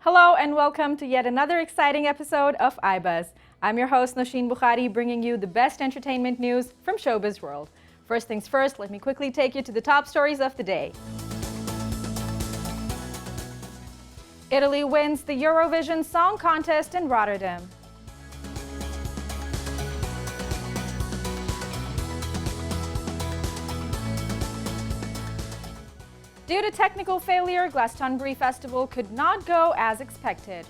Hello and welcome to yet another exciting episode of iBuzz. I'm your host Nosheen Bukhari, bringing you the best entertainment news from showbiz world. First things first, let me quickly take you to the top stories of the day. Italy wins the Eurovision Song Contest in Rotterdam. Due to technical failure, Glastonbury Festival could not go as expected.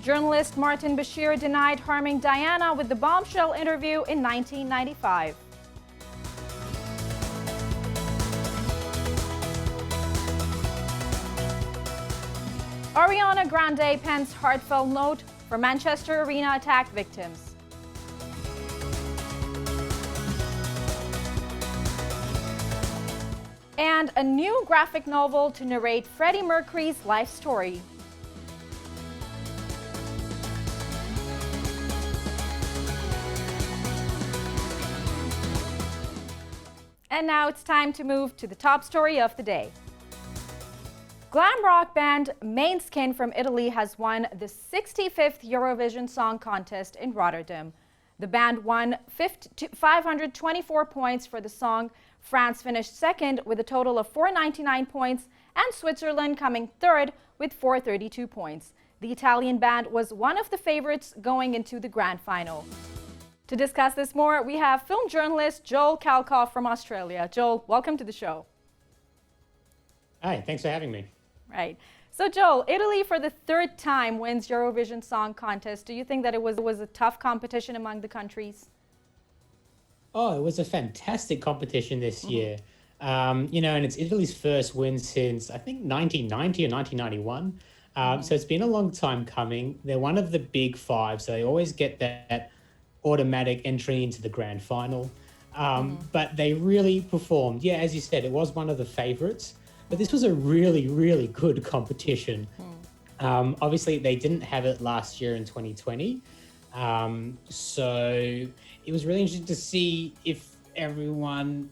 Journalist Martin Bashir denied harming Diana with the bombshell interview in 1995. Ariana Grande pens heartfelt note for Manchester Arena attack victims. And a new graphic novel to narrate Freddie Mercury's life story. And now it's time to move to the top story of the day. Glam rock band Måneskin from Italy has won the 65th Eurovision Song Contest in Rotterdam. The band won 524 points for the song. France finished second with a total of 499 points, and Switzerland coming third with 432 points. The Italian band was one of the favorites going into the grand final. To discuss this more, we have film journalist Joel Kalkopf from Australia. Joel, welcome to the show. Hi, thanks for having me. Right. So Joel, Italy for the third time wins Eurovision Song Contest. Do you think that it was a tough competition among the countries? Oh, it was a fantastic competition this year. And it's Italy's first win since, I think, 1990 or 1991. So it's been a long time coming. They're one of the big five, so they always get that automatic entry into the grand final. But they really performed. Yeah, as you said, it was one of the favorites. But this was a really, really good competition. Obviously, they didn't have it last year in 2020. So it was really interesting to see if everyone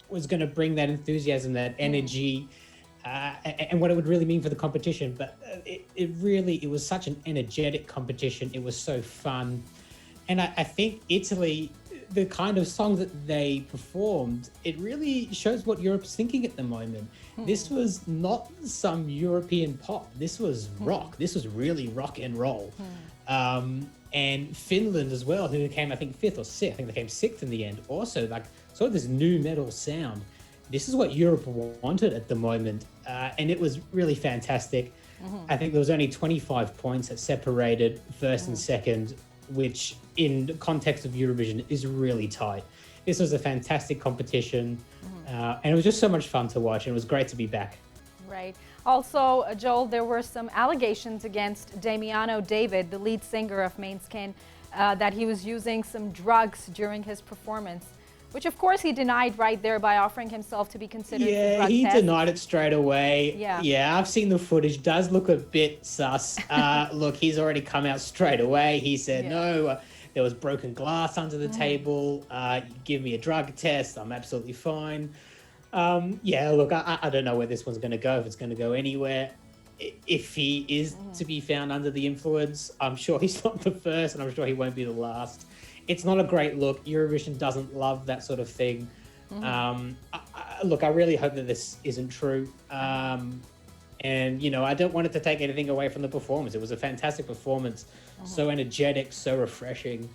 was going to bring that enthusiasm, that energy, and what it would really mean for the competition. But it was such an energetic competition. It was so fun. And I think Italy, the kind of song that they performed, it really shows what Europe's thinking at the moment. This was not some European pop. This was rock. This was really rock and roll. And Finland as well, who came, I think, fifth or sixth. I think they came sixth in the end. Also, sort of this new metal sound. This is what Europe wanted at the moment. And it was really fantastic. I think there was only 25 points that separated first and second, which in the context of Eurovision is really tight. This was a fantastic competition, and it was just so much fun to watch, and it was great to be back. Right. Also, Joel, there were some allegations against Damiano David, the lead singer of Måneskin, that he was using some drugs during his performance, which of course he denied right there by offering himself to be considered for drug test. Yeah, he denied it straight away. Yeah, I've seen the footage. Does look a bit sus. Look, he's already come out straight away. He said, no, there was broken glass under the table. Give me a drug test. I'm absolutely fine. Look, I don't know where this one's going to go, if it's going to go anywhere. If he is to be found under the influence, I'm sure he's not the first, and I'm sure he won't be the last. It's not a great look. Eurovision doesn't love that sort of thing. Look, I really hope that this isn't true. And, I don't want it to take anything away from the performance. It was a fantastic performance, so energetic, so refreshing.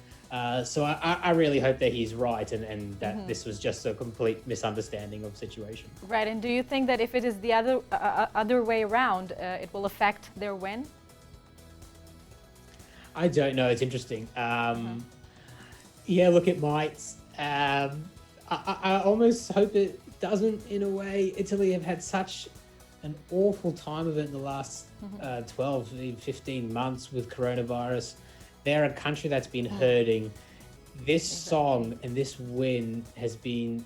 So I really hope that he's right and that this was just a complete misunderstanding of the situation. Right, and do you think that if it is the other way around, it will affect their win? I don't know. It's interesting. Yeah, look, it might. I almost hope it doesn't, in a way. Italy have had such an awful time of it in the last 12, 15 months with coronavirus. They're a country that's been hurting. This song and this win has been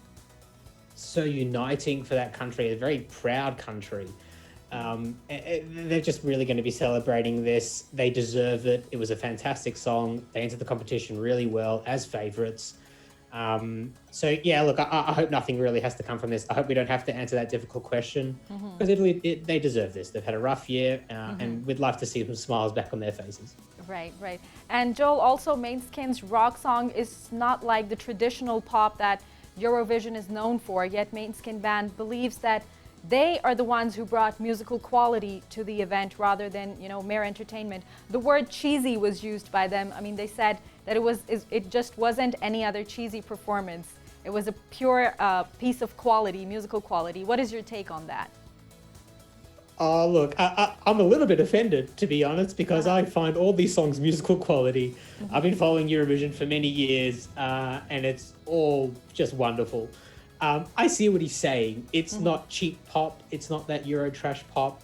so uniting for that country, a very proud country. They're just really going to be celebrating this. They deserve it. It was a fantastic song. They entered the competition really well as favorites. So yeah, look, I hope nothing really has to come from this. I hope we don't have to answer that difficult question because Italy, they deserve this. They've had a rough year, and we'd love to see some smiles back on their faces. Right, right. And Joel, also Måneskin's rock song is not like the traditional pop that Eurovision is known for, yet Måneskin band believes that they are the ones who brought musical quality to the event rather than, mere entertainment. The word cheesy was used by them. I mean, they said that it just wasn't any other cheesy performance. It was a pure piece of quality, musical quality. What is your take on that? Oh, look, I'm a little bit offended, to be honest, because I find all these songs musical quality. I've been following Eurovision for many years, and it's all just wonderful. I see what he's saying. It's not cheap pop. It's not that Euro trash pop.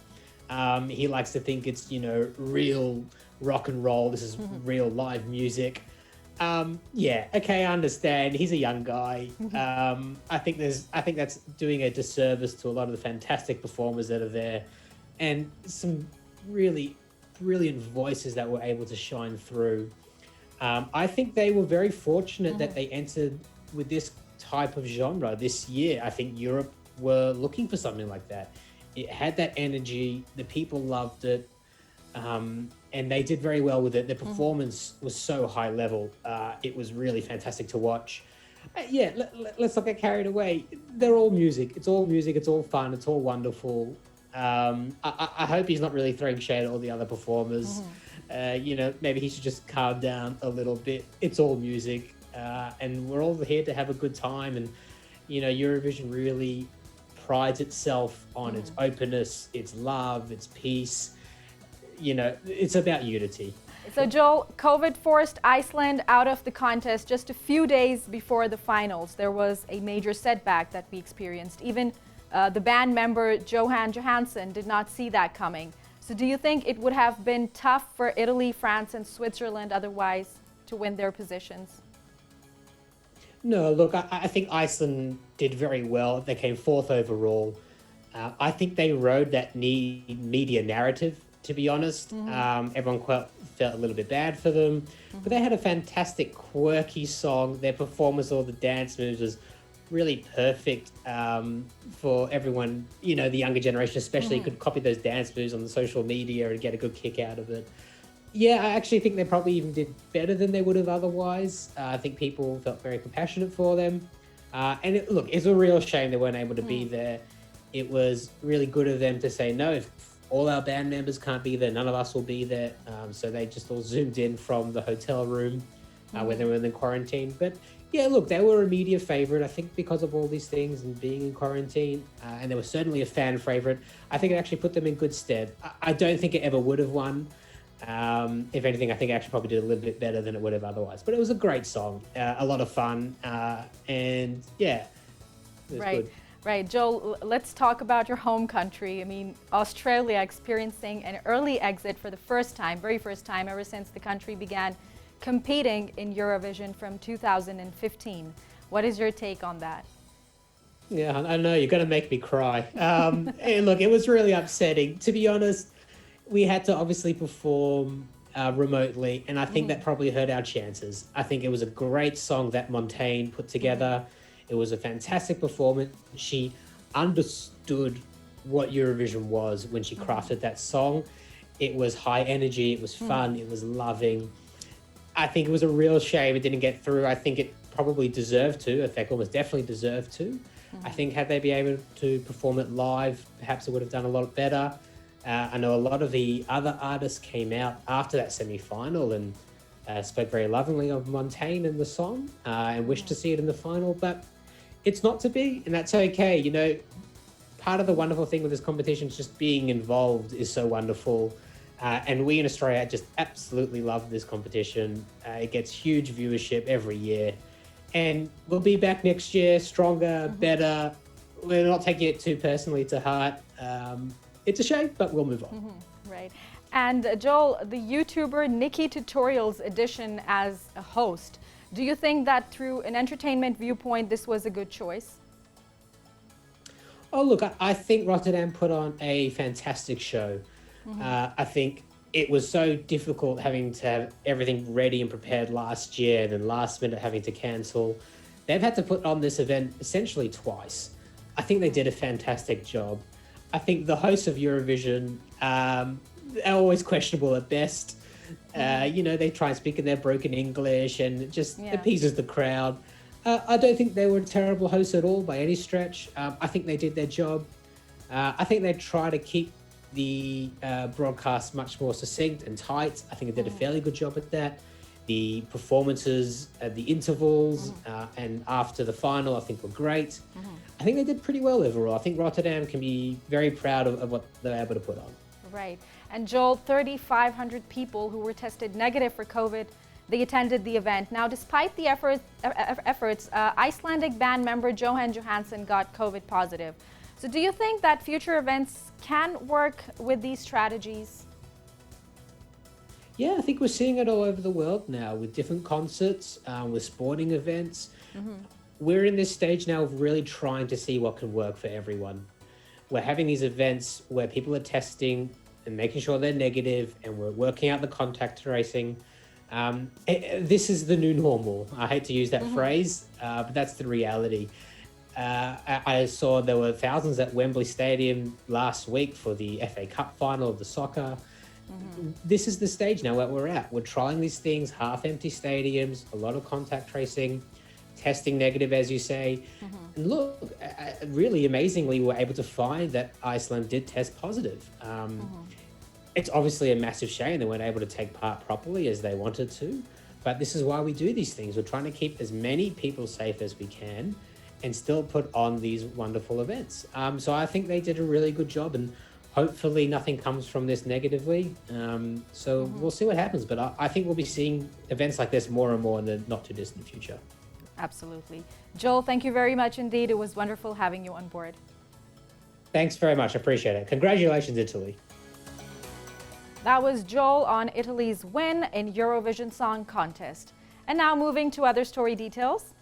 He likes to think it's, real rock and roll. This is real live music. Yeah, okay, I understand. He's a young guy. I think that's doing a disservice to a lot of the fantastic performers that are there, and some really brilliant voices that were able to shine through. I think they were very fortunate that they entered with this type of genre this year. I think Europe were looking for something like that. It had that energy. The people loved it. And they did very well with it. The performance was so high level. It was really fantastic to watch. Let's not get carried away. They're all music. It's all music. It's all fun. It's all wonderful. I hope he's not really throwing shade at all the other performers. Maybe he should just calm down a little bit. It's all music. And we're all here to have a good time. And, Eurovision really prides itself on its openness, its love, its peace. It's about unity. So Joel, COVID forced Iceland out of the contest just a few days before the finals. There was a major setback that we experienced. Even the band member Johan Johansson did not see that coming. So do you think it would have been tough for Italy, France, and Switzerland otherwise to win their positions? No, look, I think Iceland did very well. They came fourth overall. I think they rode that media narrative, to be honest. Everyone felt a little bit bad for them. But they had a fantastic, quirky song. Their performance, all the dance moves was really perfect for everyone, the younger generation especially, could copy those dance moves on the social media and get a good kick out of it. Yeah, I actually think they probably even did better than they would have otherwise. I think people felt very compassionate for them. It's a real shame they weren't able to be there. It was really good of them to say, no, if all our band members can't be there, none of us will be there. So they just all zoomed in from the hotel room where they were in quarantine. But yeah, look, they were a media favorite, I think, because of all these things and being in quarantine. And they were certainly a fan favorite. I think it actually put them in good stead. I don't think it ever would have won. If anything, I think it actually probably did a little bit better than it would have otherwise. But it was a great song, a lot of fun, and yeah, it was good. Right, Joel, let's talk about your home country. I mean, Australia experiencing an early exit for the very first time ever since the country began competing in Eurovision from 2015. What is your take on that? Yeah, I know, you're going to make me cry. And look, it was really upsetting. To be honest, we had to obviously perform remotely, and I think that probably hurt our chances. I think it was a great song that Montaigne put together. It was a fantastic performance. She understood what Eurovision was when she crafted that song. It was high energy, it was fun, it was loving. I think it was a real shame it didn't get through. I think it probably deserved to. In fact, almost definitely deserved to. I think had they been able to perform it live, perhaps it would have done a lot better. I know a lot of the other artists came out after that semi-final and spoke very lovingly of Montaigne and the song and wished to see it in the final, but it's not to be, and that's okay. Part of the wonderful thing with this competition is just being involved is so wonderful. And we in Australia just absolutely love this competition. It gets huge viewership every year. And we'll be back next year, stronger, better. We're not taking it too personally to heart. It's a shame, but we'll move on. Right. And Joel, the YouTuber Nikki Tutorials edition as a host, do you think that through an entertainment viewpoint, this was a good choice? Oh, look, I think Rotterdam put on a fantastic show. I think it was so difficult having to have everything ready and prepared last year, and then last minute having to cancel. they've had to put on this event essentially twice. I think they did a fantastic job. I think the hosts of Eurovision are always questionable at best. They try and speak in their broken English and it just appeases the crowd. I don't think they were terrible hosts at all by any stretch. I think they did their job. I think they try to keep the broadcast much more succinct and tight. I think they did a fairly good job at that. The performances at the intervals and after the final, I think were great. I think they did pretty well overall. I think Rotterdam can be very proud of what they're able to put on. Right. And Joel, 3,500 people who were tested negative for COVID, they attended the event. Now, despite the efforts, Icelandic band member Johan Johansson got COVID positive. So do you think that future events can work with these strategies? Yeah, I think we're seeing it all over the world now with different concerts, with sporting events. We're in this stage now of really trying to see what can work for everyone. We're having these events where people are testing and making sure they're negative, and we're working out the contact tracing. This is the new normal. I hate to use that phrase, but that's the reality. I saw there were thousands at Wembley Stadium last week for the FA Cup final of the soccer. This is the stage now where we're at. We're trying these things, half-empty stadiums, a lot of contact tracing, testing negative, as you say. And look, really amazingly, we were able to find that Iceland did test positive. It's obviously a massive shame they weren't able to take part properly as they wanted to, but this is why we do these things. We're trying to keep as many people safe as we can and still put on these wonderful events. So I think they did a really good job, and hopefully nothing comes from this negatively. So we'll see what happens, but I think we'll be seeing events like this more and more in the not too distant future. Absolutely. Joel, thank you very much indeed. It was wonderful having you on board. Thanks very much. I appreciate it. Congratulations, Italy. That was Joel on Italy's win in Eurovision Song Contest. And now moving to other story details.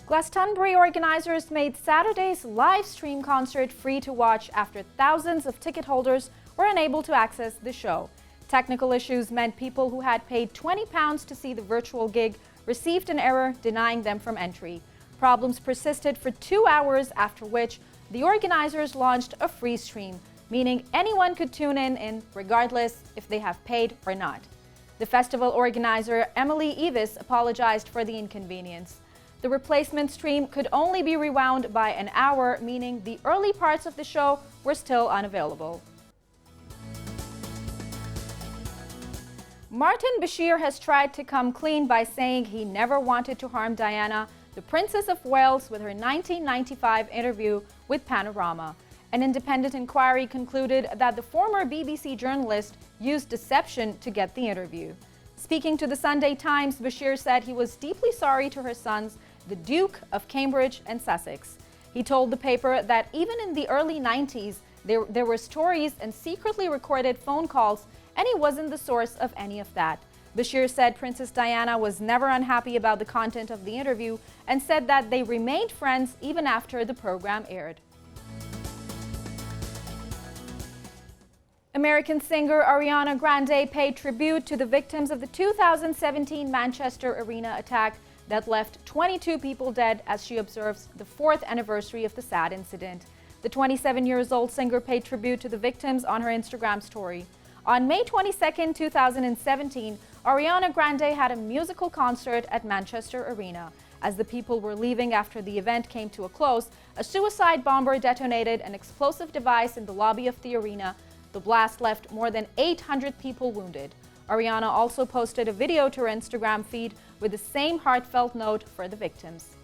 Glastonbury organizers made Saturday's live stream concert free to watch after thousands of ticket holders were unable to access the show. Technical issues meant people who had paid £20 to see the virtual gig received an error denying them from entry. Problems persisted for 2 hours, after which the organizers launched a free stream, meaning anyone could tune in regardless if they have paid or not. The festival organizer Emily Evis apologized for the inconvenience. The replacement stream could only be rewound by an hour, meaning the early parts of the show were still unavailable. Martin Bashir has tried to come clean by saying he never wanted to harm Diana, the Princess of Wales, with her 1995 interview with Panorama. An independent inquiry concluded that the former BBC journalist used deception to get the interview. Speaking to the Sunday Times, Bashir said he was deeply sorry to her sons, the Duke of Cambridge and Sussex. He told the paper that even in the early 90s, there were stories and secretly recorded phone calls, and he wasn't the source of any of that. Bashir said Princess Diana was never unhappy about the content of the interview and said that they remained friends even after the program aired. American singer Ariana Grande paid tribute to the victims of the 2017 Manchester Arena attack that left 22 people dead as she observes the 4th anniversary of the sad incident. The 27-year-old singer paid tribute to the victims on her Instagram story. On May 22, 2017, Ariana Grande had a musical concert at Manchester Arena. As the people were leaving after the event came to a close, a suicide bomber detonated an explosive device in the lobby of the arena. The blast left more than 800 people wounded. Ariana also posted a video to her Instagram feed with the same heartfelt note for the victims.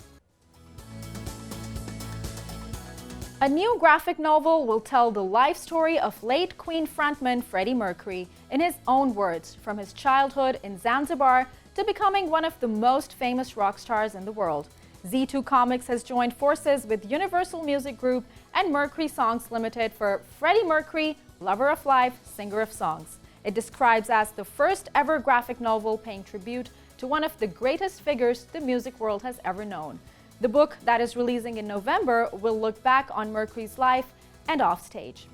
A new graphic novel will tell the life story of late Queen frontman Freddie Mercury in his own words, from his childhood in Zanzibar to becoming one of the most famous rock stars in the world. Z2 Comics has joined forces with Universal Music Group and Mercury Songs Limited for Freddie Mercury, Lover of Life, Singer of Songs. It describes as the first ever graphic novel paying tribute to one of the greatest figures the music world has ever known. The book, that is releasing in November, will look back on Mercury's life and offstage.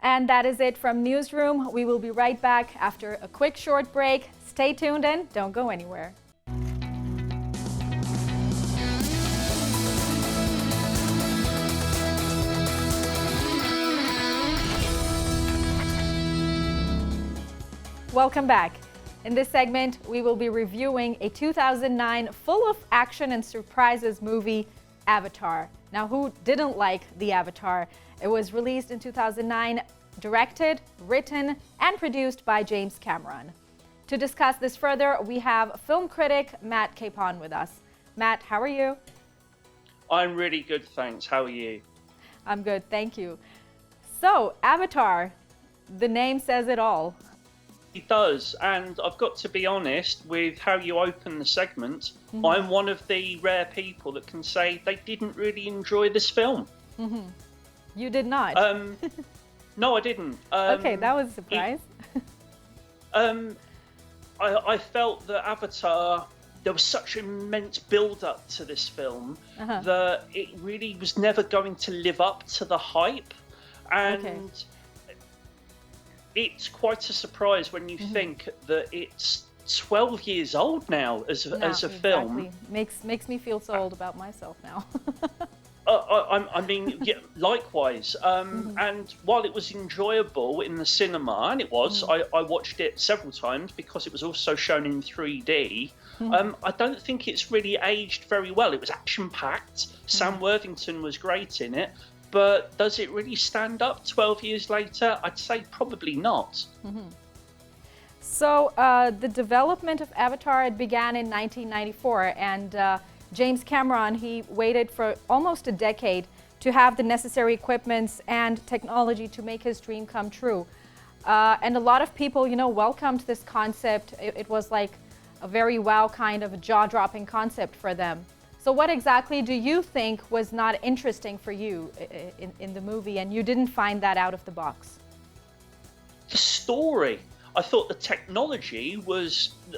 And that is it from Newsroom. We will be right back after a quick short break. Stay tuned and don't go anywhere. Welcome back. In this segment, we will be reviewing a 2009 full of action and surprises movie, Avatar. Now, who didn't like the Avatar? It was released in 2009, directed, written, and produced by James Cameron. To discuss this further, we have film critic Matt Capon with us. Matt, how are you? I'm really good, thanks. How are you? I'm good, thank you. So, Avatar, the name says it all. It does, and I've got to be honest with how you open the segment. I'm one of the rare people that can say they didn't really enjoy this film. You did not? No, I didn't. Okay, that was a surprise. I felt that Avatar, there was such immense build-up to this film that it really was never going to live up to the hype. And it's quite a surprise when you think that it's 12 years old now as a film. Makes me feel so old about myself now. I mean, yeah, likewise. And while it was enjoyable in the cinema, and it was, I watched it several times because it was also shown in 3D. I don't think it's really aged very well. It was action-packed. Sam Worthington was great in it. But does it really stand up 12 years later? I'd say probably not. So the development of Avatar, it began in 1994, and James Cameron, he waited for almost a decade to have the necessary equipments and technology to make his dream come true. And a lot of people, welcomed this concept. It was like a very wow kind of a jaw-dropping concept for them. So what exactly do you think was not interesting for you in the movie, and you didn't find that out of the box? The story. I thought the technology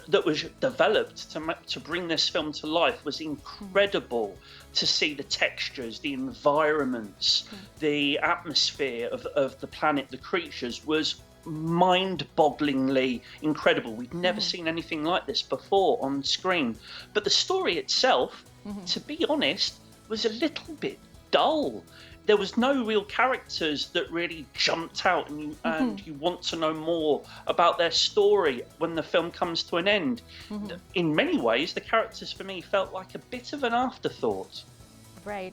that was developed to bring this film to life was incredible. To see the textures, the environments, the atmosphere of the planet, the creatures was mind-bogglingly incredible. We'd never seen anything like this before on screen. But the story itself, to be honest, was a little bit dull. There was no real characters that really jumped out, and you want to know more about their story when the film comes to an end. In many ways, the characters for me felt like a bit of an afterthought. Right.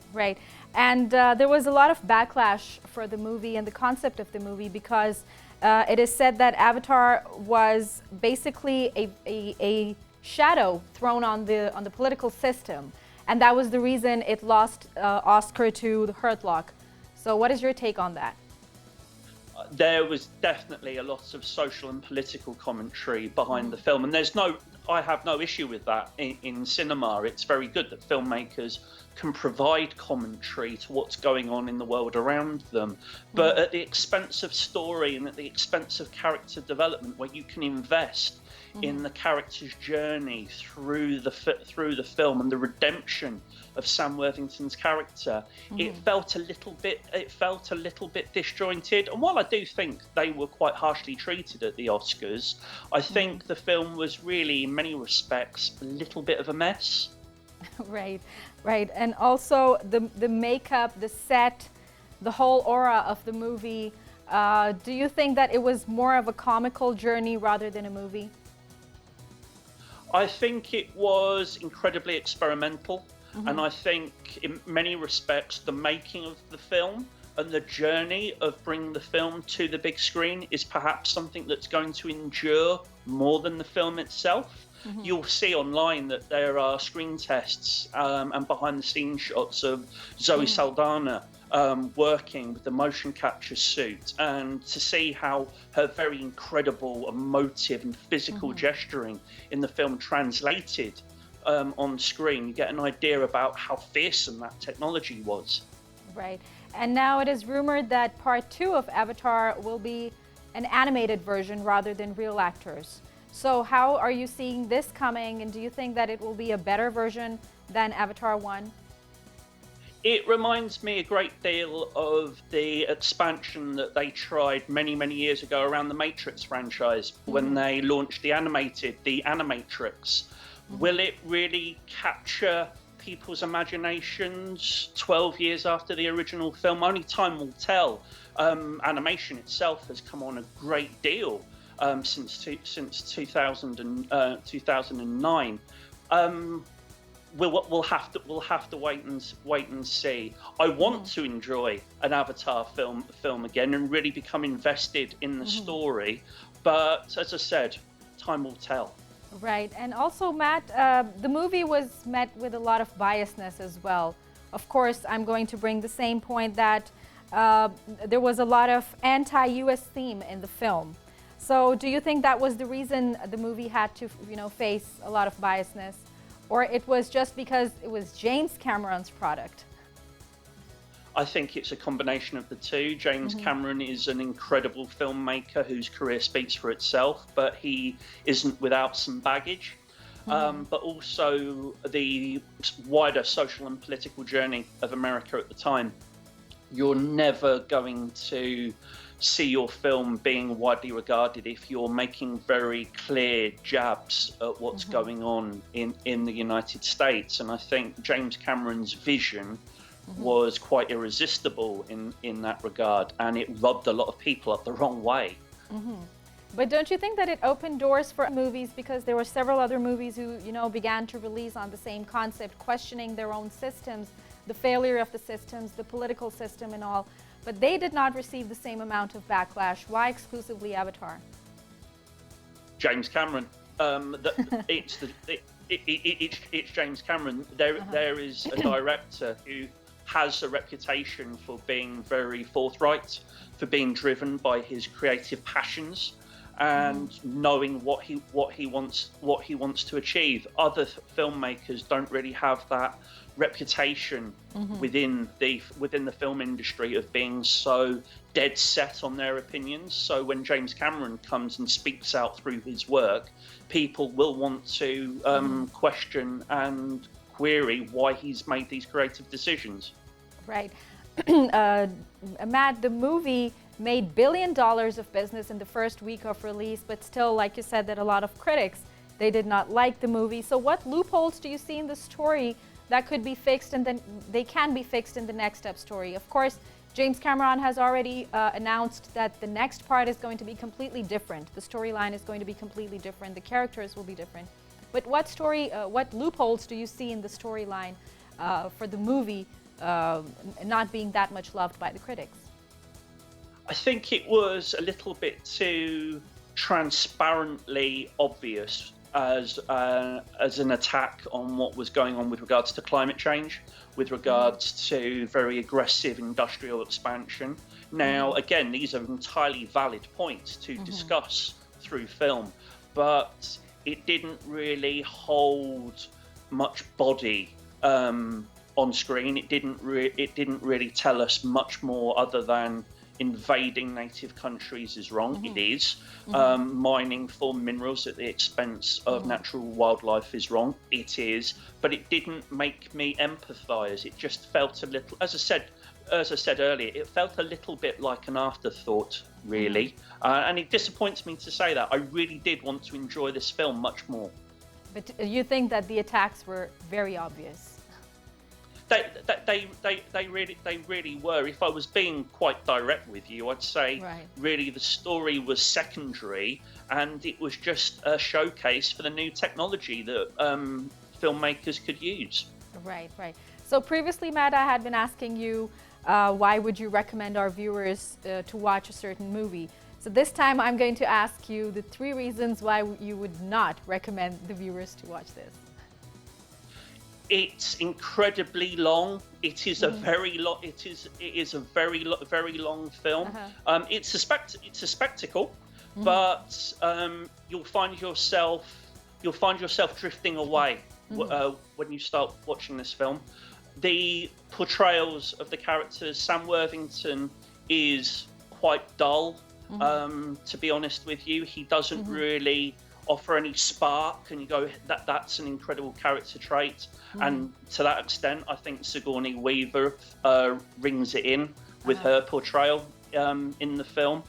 And there was a lot of backlash for the movie and the concept of the movie because it is said that Avatar was basically a shadow thrown on the political system. And that was the reason it lost Oscar to The Hurt Lock. So what is your take on that? There was definitely a lot of social and political commentary behind the film. And I have no issue with that in cinema. It's very good that filmmakers can provide commentary to what's going on in the world around them. But at the expense of story and at the expense of character development, where you can invest in the character's journey through the film and the redemption of Sam Worthington's character, it felt a little bit disjointed. And while I do think they were quite harshly treated at the Oscars, I think the film was really, in many respects, a little bit of a mess. Right. And also the makeup, the set, the whole aura of the movie. Do you think that it was more of a comical journey rather than a movie? I think it was incredibly experimental, and I think in many respects the making of the film and the journey of bringing the film to the big screen is perhaps something that's going to endure more than the film itself. You'll see online that there are screen tests and behind-the-scenes shots of Zoe Saldana working with the motion capture suit, and to see how her very incredible, emotive and physical gesturing in the film translated on screen, you get an idea about how fearsome that technology was. Right. And now it is rumored that part 2 of Avatar will be an animated version rather than real actors. So how are you seeing this coming, and do you think that it will be a better version than Avatar 1? It reminds me a great deal of the expansion that they tried many, many years ago around the Matrix franchise when they launched the Animatrix. Will it really capture people's imaginations 12 years after the original film? Only time will tell. Animation itself has come on a great deal since 2009. We'll have to wait and see. I want to enjoy an Avatar film again and really become invested in the story, but as I said, time will tell. Right, and also, Matt, the movie was met with a lot of biasness as well. Of course, I'm going to bring the same point that there was a lot of anti-US theme in the film. So do you think that was the reason the movie had to, face a lot of biasness? Or it was just because it was James Cameron's product? I think it's a combination of the two. James Cameron is an incredible filmmaker whose career speaks for itself, but he isn't without some baggage. But also the wider social and political journey of America at the time. You're never going to see your film being widely regarded if you're making very clear jabs at what's going on in the United States. And I think James Cameron's vision was quite irresistible in that regard, and it rubbed a lot of people up the wrong way. But don't you think that it opened doors for movies, because there were several other movies who, began to release on the same concept, questioning their own systems, the failure of the systems, the political system and all, but they did not receive the same amount of backlash. Why exclusively Avatar? James Cameron. It's James Cameron. There is a director who has a reputation for being very forthright, for being driven by his creative passions, and knowing what he wants to achieve. Other filmmakers don't really have that reputation within the film industry of being so dead set on their opinions. So when James Cameron comes and speaks out through his work, people will want to question and query why he's made these creative decisions. Right. Matt, the movie made $1 billion of business in the first week of release, but still, like you said, that a lot of critics, they did not like the movie. So what loopholes do you see in the story that could be fixed, and then they can be fixed in the next step story? Of course, James Cameron has already announced that the next part is going to be completely different. The storyline is going to be completely different. The characters will be different. But what loopholes do you see in the storyline for the movie not being that much loved by the critics? I think it was a little bit too transparently obvious as an attack on what was going on with regards to climate change, with regards to very aggressive industrial expansion. Now, again, these are entirely valid points to discuss through film, but it didn't really hold much body on screen. It didn't really tell us much more other than invading native countries is wrong. It is. Mining for minerals at the expense of natural wildlife is wrong. It is. But it didn't make me empathise. It just felt a little, as I said earlier, it felt a little bit like an afterthought, really. And it disappoints me to say that. I really did want to enjoy this film much more. But you think that the attacks were very obvious? They really were. If I was being quite direct with you, I'd say really the story was secondary, and it was just a showcase for the new technology that filmmakers could use. Right. So previously, Matt, I had been asking you why would you recommend our viewers to watch a certain movie. So this time I'm going to ask you the 3 reasons why you would not recommend the viewers to watch this. It's incredibly long. It is a very long. It is a very long film. It's a spectacle, but you'll find yourself drifting away when you start watching this film. The portrayals of the characters, Sam Worthington is quite dull. To be honest with you, he doesn't really offer any spark, and you go, that's an incredible character trait. And to that extent, I think Sigourney Weaver rings it in with her portrayal in the film.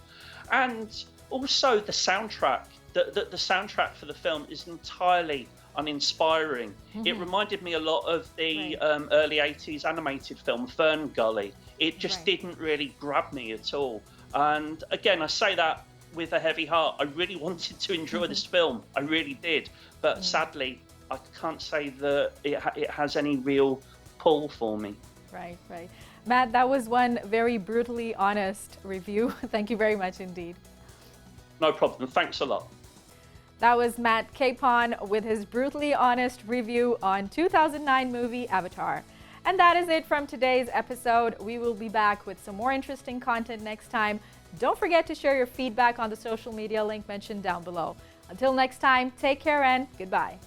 And also the soundtrack. The soundtrack for the film is entirely uninspiring. It reminded me a lot of the early 80s animated film Fern Gully. It just didn't really grab me at all. And again, I say that with a heavy heart. I really wanted to enjoy this film. I really did. But sadly, I can't say that it has any real pull for me. Right. Matt, that was one very brutally honest review. Thank you very much indeed. No problem. Thanks a lot. That was Matt Capon with his brutally honest review on 2009 movie Avatar. And that is it from today's episode. We will be back with some more interesting content next time. Don't forget to share your feedback on the social media link mentioned down below. Until next time, take care and goodbye.